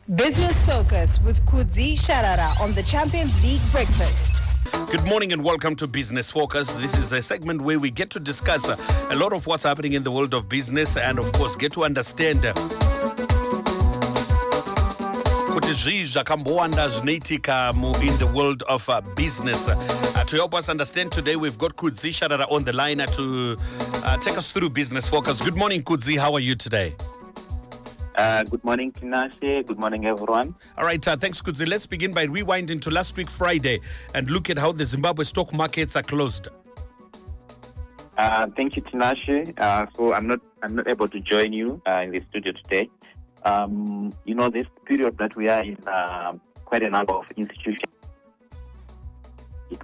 Business Focus with Kudzie, Sharara on the Champions League Breakfast. Good morning and welcome to Business Focus. This is a segment where we get to discuss a lot of what's happening in the world of business and, of course, get to understand kuti zvii zvakambowanda zvinoitika in the world of business. To help us understand today, we've got Kudzie Sharara on the line to take us through Business Focus. Good morning, Kudzie. How are you today? Good morning, Tinashe. Good morning, everyone. All right, thanks, Kudzie. Let's begin by rewinding to last week, Friday, and look at how the Zimbabwe stock markets are closed. Thank you, Tinashe. So I'm not able to join you in the studio today. This period that we are in, quite a number of institutions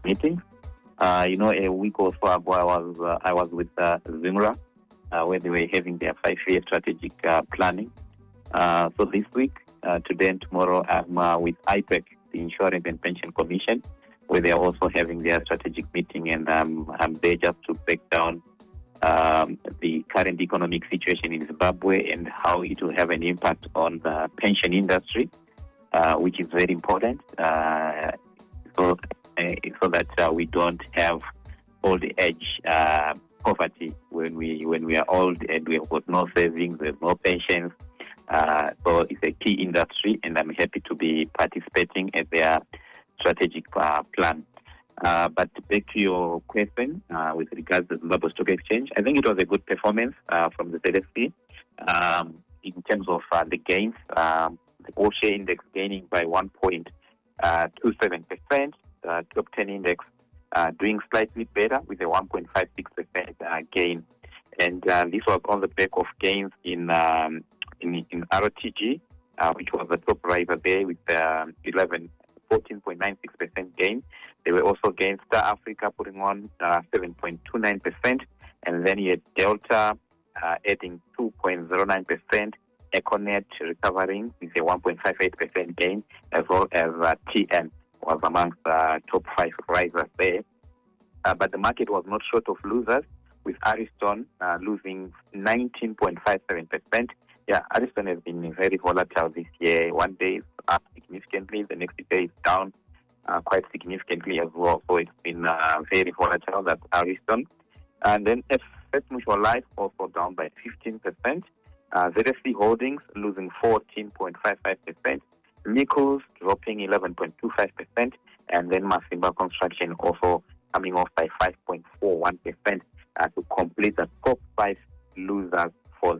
meetings. A week or so ago, I was with Zimra, where they were having their 5-year strategic planning. So this week, today and tomorrow, I'm with IPEC, the Insurance and Pension Commission, where they are also having their strategic meeting, and I'm there just to break down the current economic situation in Zimbabwe and how it will have an impact on the pension industry, which is very important, so that we don't have old age poverty when we are old and we have got no savings, there's no pensions. So it's a key industry, and I'm happy to be participating at their strategic plan. But back to your question with regards to the Zimbabwe Stock Exchange, I think it was a good performance from the ZSC in terms of the gains. The all-share index gaining by 1.27%, top 10 index doing slightly better with a 1.56% gain. And this was on the back of gains in RTG, which was the top riser there with 14.96% gain. There were also gains Star Africa putting on 7.29%, and then you had Delta adding 2.09%, Econet recovering with a 1.58% gain, as well as TN was amongst the top 5 risers there. But the market was not short of losers, with Ariston losing 19.57%. Yeah, Ariston has been very volatile this year. One day it's up significantly, the next day it's down quite significantly as well. So it's been very volatile, that's Ariston. And then First Mutual Life also down by 15%. ZSC Holdings losing 14.55%. Nichols dropping 11.25%. And then Masimba Construction also coming off by 5.41% to complete the top 5 losers for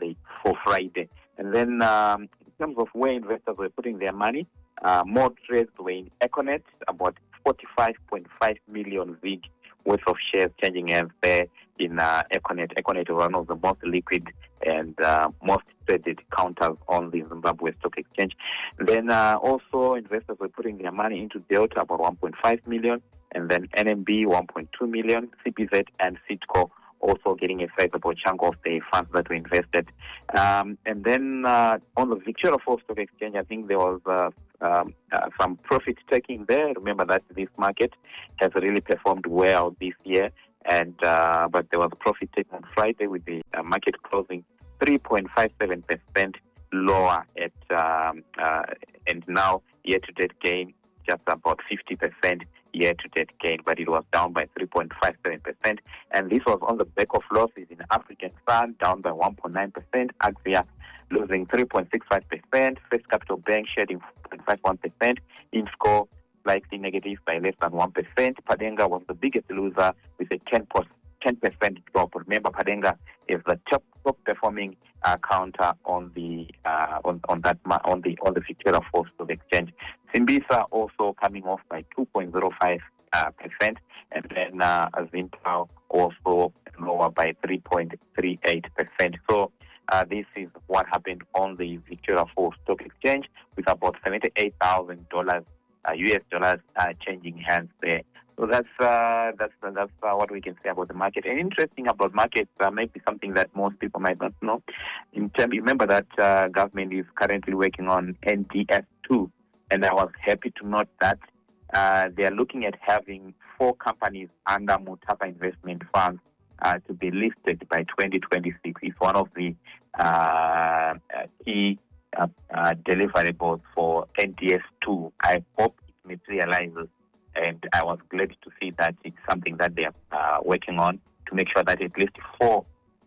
Friday. And then in terms of where investors were putting their money, more trades were in Econet, about 45.5 million VIG worth of shares changing hands there in Econet. Econet is one of the most liquid and most traded counters on the Zimbabwe Stock Exchange. Then also investors were putting their money into Delta, about 1.5 million, and then NMB 1.2 million, CPZ and Citco also getting a sizable chunk of the funds that were invested. And then on the Victoria Falls Stock Exchange, I think there was some profit taking there. Remember that this market has really performed well this year, and but there was profit taking on Friday with the market closing 3.57% lower at and now year-to-date gain just about 50% year-to-date gain, but it was down by 3.57%. And this was on the back of losses in African Sun, down by 1.9%, Axia losing 3.65%, First Capital Bank shedding 4.51%, Insco slightly negative by less than 1%. Padenga was the biggest loser with a 10% drop. Remember, Padenga is the top performing counter on the Victoria Falls Stock Exchange. Simbisa also coming off by 2.05%, and then Zimpao also lower by 3.38%. So this is what happened on the Victoria Falls Stock Exchange, with about $78,000 US dollars changing hands there. So that's what we can say about the market. And interesting about markets, maybe something that most people might not know. Remember that government is currently working on NDS2, and I was happy to note that they are looking at having 4 companies under Mutapa Investment Funds to be listed by 2026. It's one of the key deliverables for NDS2. I hope it materializes, and I was glad to see that it's something that they are working on to make sure that at least 4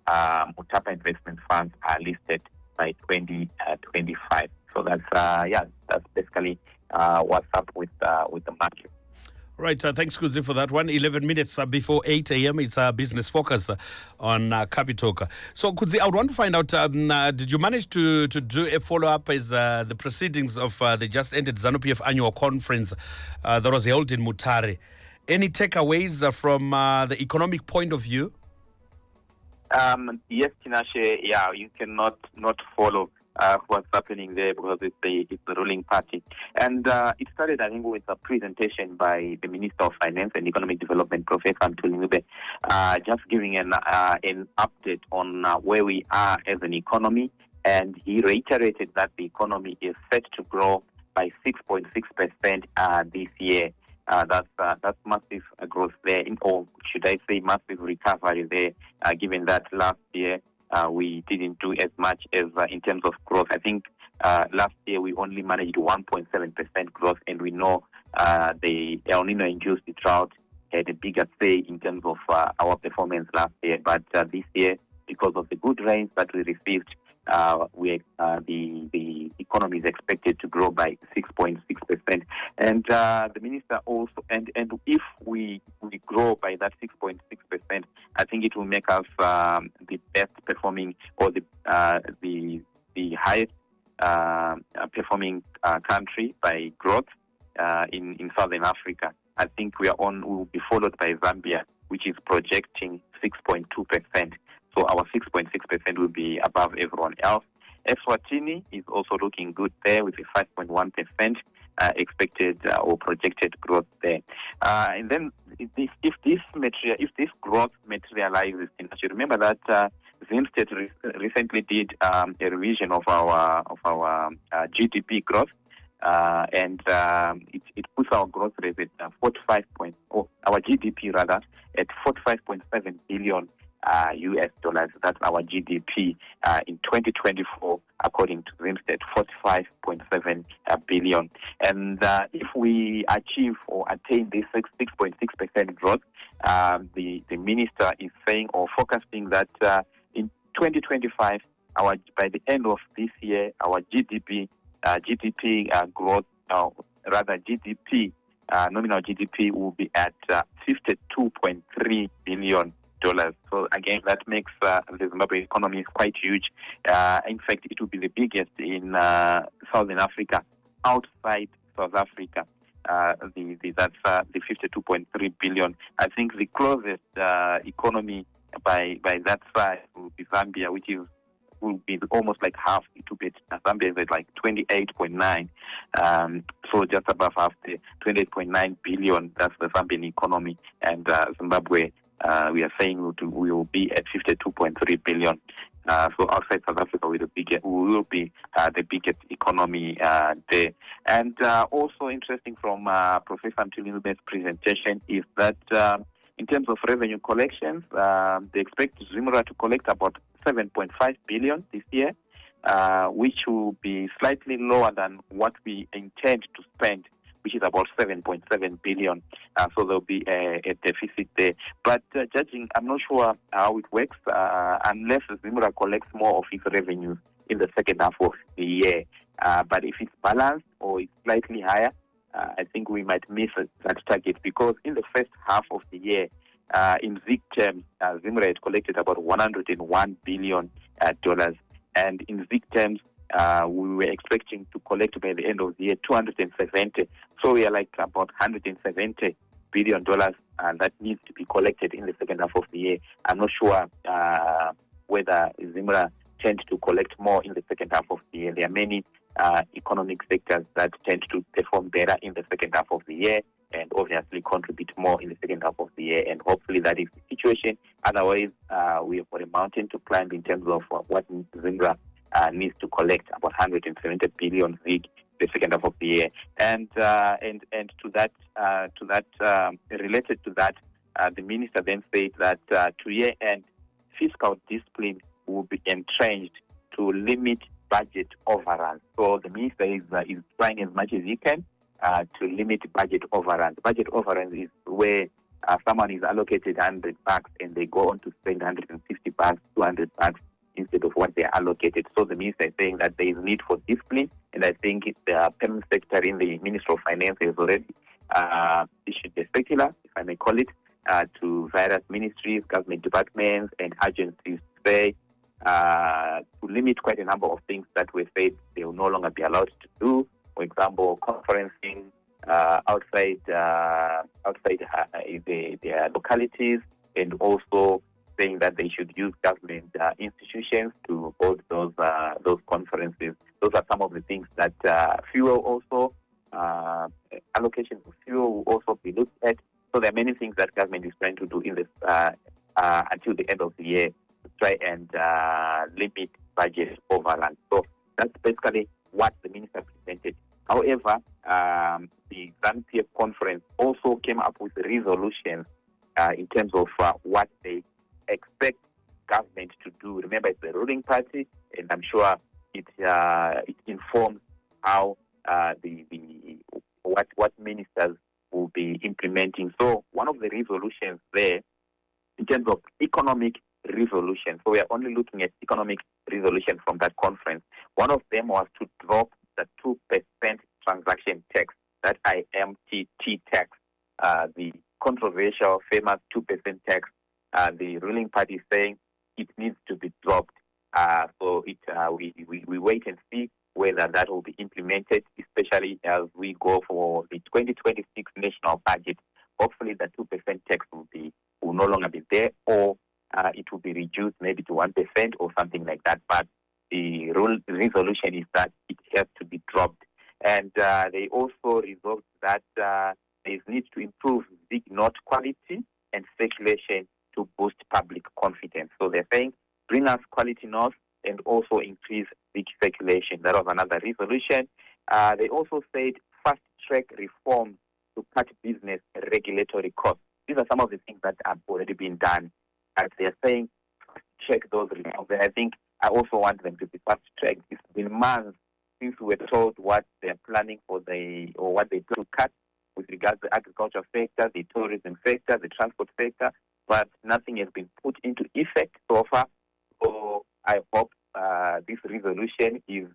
Mutapa investment funds are listed by 2025. So that's basically what's up with the market. Right, thanks, Kudzie, for that one. 11 minutes before 8 a.m. It's Business Focus on Capitalk. So, Kudzie, I would want to find out, did you manage to do a follow-up as the proceedings of the just ended Zanu PF Annual Conference that was held in Mutare? Any takeaways from the economic point of view? Yes, Tinashe, you cannot not follow what's happening there because it's the ruling party. And it started, I think, with a presentation by the Minister of Finance and Economic Development, Professor Mtuli, just giving an update on where we are as an economy. And he reiterated that the economy is set to grow by 6.6% this year. That's massive growth there, or should I say massive recovery there, given that last year we didn't do as much as in terms of growth. I think last year we only managed 1.7% growth, and we know the El Nino-induced drought had a bigger say in terms of our performance last year. But this year, because of the good rains that we received, the economy is expected to grow by 6.6%. And the minister also, and if we grow by that 6.6%, I think it will make us the best performing, or the highest performing country by growth in Southern Africa. I think we will be followed by Zambia, which is projecting 6.2%. So our 6.6% will be above everyone else. Eswatini is also looking good there with a 5.1% expected or projected growth there. And then if this growth materializes, you remember that Zimstate recently did a revision of our GDP growth, and it puts our growth rate at our GDP rather at 45.7 billion US dollars. That's our GDP in 2024, according to Zimstate, 45.7 billion. And if we achieve or attain this 6.6% growth, the minister is saying or forecasting that in 2025, by the end of this year, our GDP growth, nominal GDP will be at $52.3 billion. So again, that makes the Zimbabwe economy quite huge. In fact, it will be the biggest in Southern Africa, outside South Africa. That's the 52.3 billion. I think the closest economy by that size will be Zambia, which will be almost like half. It will be Zambia is at like 28.9. So just above half, the 28.9 billion. That's the Zambian economy, and Zimbabwe. We are saying we will be at 52.3 billion. So outside South Africa, we will be the biggest economy there. And also interesting from Professor Mtilinube's presentation is that in terms of revenue collections, they expect Zimra to collect about 7.5 billion this year, which will be slightly lower than what we intend to spend, which is about 7.7 billion. So there'll be a deficit there. But judging, I'm not sure how it works unless Zimra collects more of its revenues in the second half of the year. But if it's balanced or it's slightly higher, I think we might miss that target, because in the first half of the year, in ZIG terms, Zimra had collected about $101 billion. And in ZIG terms, we were expecting to collect by the end of the year 270. So we are like about $170 billion that needs to be collected in the second half of the year. I'm not sure whether Zimra tend to collect more in the second half of the year. There are many economic sectors that tend to perform better in the second half of the year and obviously contribute more in the second half of the year. And hopefully that is the situation. Otherwise, we have got a mountain to climb in terms of what Zimra needs to collect, about 170 billion ZIG the second half of the year. And to that related to that, the minister then said that to year end, fiscal discipline will be entrenched to limit budget overruns. So the minister is trying as much as he can to limit budget overruns. Budget overruns is where someone is allocated 100 bucks and they go on to spend 150 bucks, 200 bucks instead of what they are allocated. So the minister is saying that there is need for discipline, and I think the permanent secretary in the Ministry of Finance has already issued a circular, if I may call it, to various ministries, government departments, and agencies to say to limit quite a number of things that were said they will no longer be allowed to do. For example, conferencing outside their localities, and also saying that they should use government institutions to hold those conferences. Those are some of the things that fuel also, allocation of fuel will also be looked at. So there are many things that government is trying to do in this until the end of the year to try and limit budget overrun. So that's basically what the minister presented. However, the Zanu PF Conference also came up with resolutions in terms of what they expect government to do. Remember, it's the ruling party, and I'm sure it informs how what ministers will be implementing. So one of the resolutions there, in terms of economic resolution, so we are only looking at economic resolution from that conference. One of them was to drop the 2% transaction tax, that IMTT tax, the controversial, famous 2% tax. The ruling party is saying it needs to be dropped. So we wait and see whether that will be implemented, especially as we go for the 2026 national budget. Hopefully the 2% tax will no longer be there, or it will be reduced maybe to 1% or something like that. But the resolution is that it has to be dropped. And they also resolved that there is need to improve big note quality and circulation to boost public confidence. So they're saying, bring us quality notes and also increase big circulation. That was another resolution. They also said fast-track reforms to cut business regulatory costs. These are some of the things that have already been done. As they're saying, fast-track those reforms. And I think I also want them to be fast-tracked. It's been months since we were told what they're planning for or what they plan to cut with regards to the agriculture sector, the tourism sector, the transport sector, but nothing has been put into effect so far. So I hope this resolution is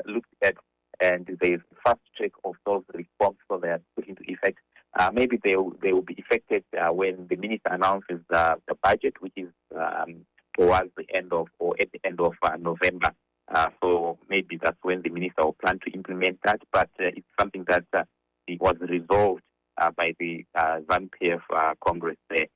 looked at and there is fast track of those reforms so they are put into effect. Maybe they will be effected when the minister announces the budget, which is towards the end of or at the end of November. So maybe that's when the minister will plan to implement that. But it's something that it was resolved by the Zanu PF Congress there.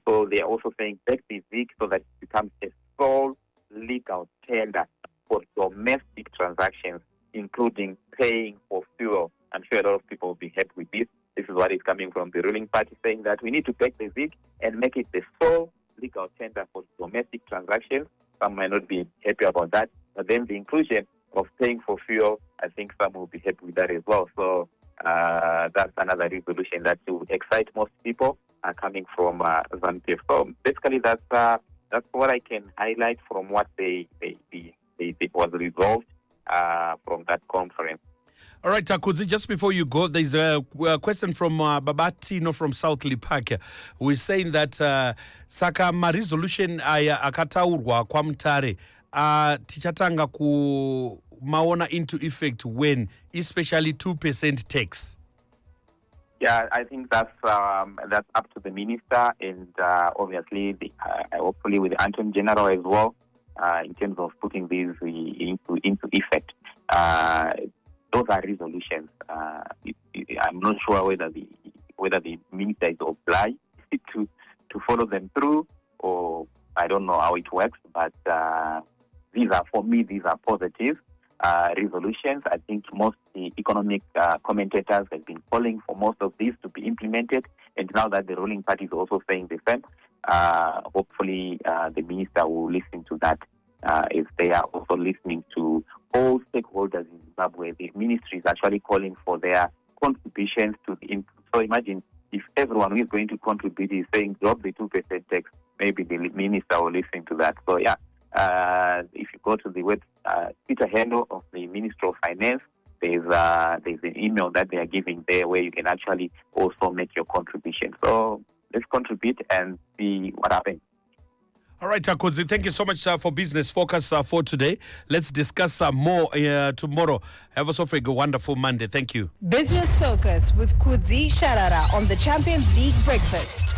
So they are also saying back the ZIG so that it becomes a sole legal tender for domestic transactions, including paying for fuel. I'm sure a lot of people will be happy with this. This is what is coming from the ruling party, saying that we need to take the ZIG and make it the sole legal tender for domestic transactions. Some might not be happy about that, but then the inclusion of paying for fuel, I think some will be happy with that as well. So that's another resolution that will excite most people coming from Zanu PF. So basically, that's what I can highlight from what they was resolved from that conference. All right, Kudzie, just before you go, there's a question from Babatino from South Lipake, who is saying that saka resolution aya akataurwa kwa mtare tichatanga kumaona into effect when, especially 2% tax. Yeah, I think that's up to the minister and obviously hopefully with the Attorney General as well in terms of putting these into effect. Those are resolutions. I'm not sure whether the minister is obliged to follow them through, or I don't know how it works. But these are positive resolutions. I think most the economic commentators have been calling for most of these to be implemented, and now that the ruling party is also saying the same, hopefully the minister will listen to that. If they are also listening to all stakeholders in Zimbabwe, the ministry is actually calling for their contributions to the input. So imagine if everyone who is going to contribute is saying drop the 2% tax, maybe the minister will listen to that. So yeah, if you go to the Twitter handle of the Ministry of Finance. There's an email that they are giving there where you can actually also make your contribution. So let's contribute and see what happens. All right, Kudzie, thank you so much for Business Focus for today. Let's discuss more tomorrow. Have yourself a wonderful Monday. Thank you. Business Focus with Kudzie Sharara on the Champions League Breakfast.